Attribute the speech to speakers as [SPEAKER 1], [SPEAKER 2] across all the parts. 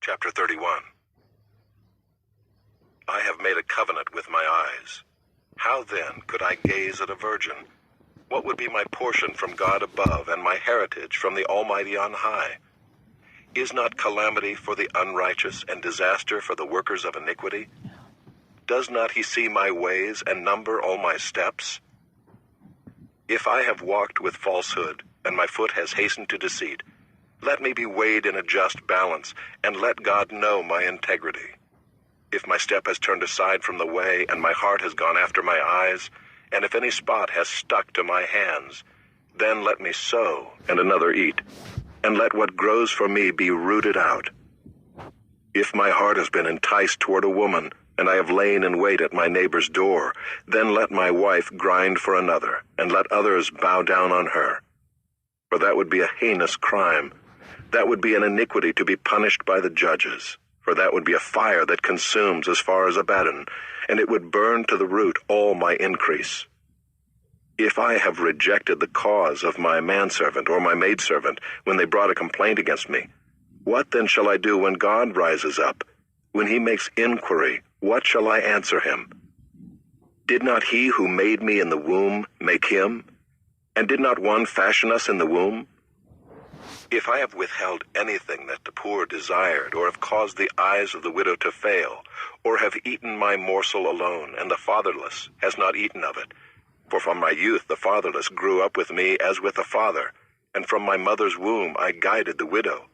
[SPEAKER 1] Chapter 31. I have made a covenant with my eyes. How then could I gaze at a virgin? What would be my portion from God above, and my heritage from the Almighty on high? Is not calamity for the unrighteous, and disaster for the workers of iniquity? Does not he see my ways, and number all my steps? If I have walked with falsehood, and my foot has hastened to deceit, let me be weighed in a just balance, and let God know my integrity. If my step has turned aside from the way, and my heart has gone after my eyes, and if any spot has stuck to my hands, then let me sow, and another eat, and let what grows for me be rooted out. If my heart has been enticed toward a woman, and I have lain in wait at my neighbor's door, then let my wife grind for another, and let others bow down on her. For that would be a heinous crime. That would be an iniquity to be punished by the judges. For that would be a fire that consumes as far as Abaddon, and it would burn to the root all my increase. If I have rejected the cause of my manservant or my maidservant when they brought a complaint against me, what then shall I do when God rises up? When he makes inquiry, what shall I answer him? Did not he who made me in the womb make him? And did not one fashion us in the womb? If I have withheld anything that the poor desired, or have caused the eyes of the widow to fail, or have eaten my morsel alone, and the fatherless has not eaten of it, for from my youth the fatherless grew up with me as with a father, and from my mother's womb I guided the widow.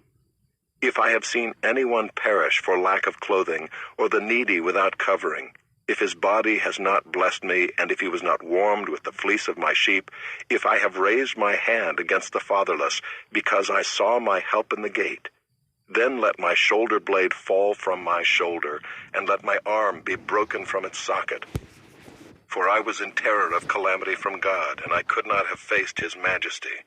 [SPEAKER 1] If I have seen anyone perish for lack of clothing, or the needy without covering, if his body has not blessed me, and if he was not warmed with the fleece of my sheep, if I have raised my hand against the fatherless, because I saw my help in the gate, then let my shoulder blade fall from my shoulder, and let my arm be broken from its socket. For I was in terror of calamity from God, and I could not have faced his majesty.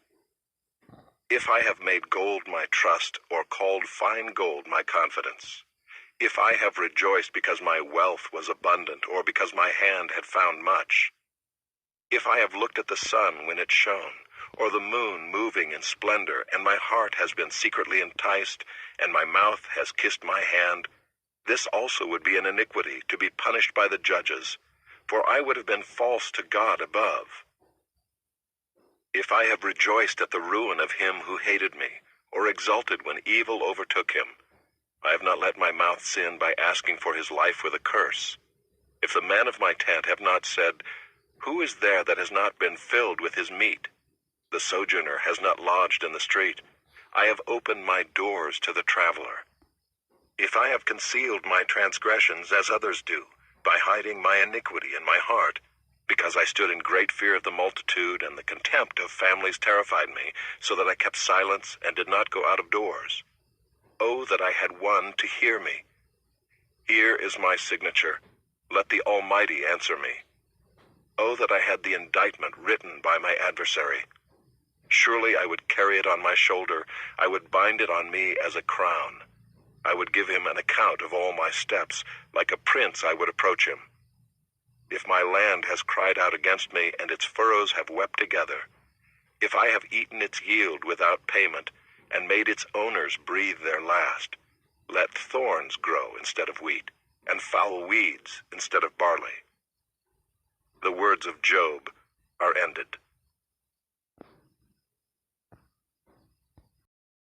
[SPEAKER 1] If I have made gold my trust, or called fine gold my confidence, if I have rejoiced because my wealth was abundant, or because my hand had found much, if I have looked at the sun when it shone, or the moon moving in splendor, and my heart has been secretly enticed, and my mouth has kissed my hand, this also would be an iniquity to be punished by the judges, for I would have been false to God above. If I have rejoiced at the ruin of him who hated me, or exulted when evil overtook him, I have not let my mouth sin by asking for his life with a curse. If the men of my tent have not said, who is there that has not been filled with his meat? The sojourner has not lodged in the street. I have opened my doors to the traveler. If I have concealed my transgressions as others do, by hiding my iniquity in my heart, because I stood in great fear of the multitude, and the contempt of families terrified me, so that I kept silence and did not go out of doors. Oh, that I had one to hear me. Here is my signature. Let the Almighty answer me. Oh, that I had the indictment written by my adversary. Surely I would carry it on my shoulder. I would bind it on me as a crown. I would give him an account of all my steps. Like a prince I would approach him. If my land has cried out against me, and its furrows have wept together, if I have eaten its yield without payment, and made its owners breathe their last, let thorns grow instead of wheat, and foul weeds instead of barley. The words of Job are ended.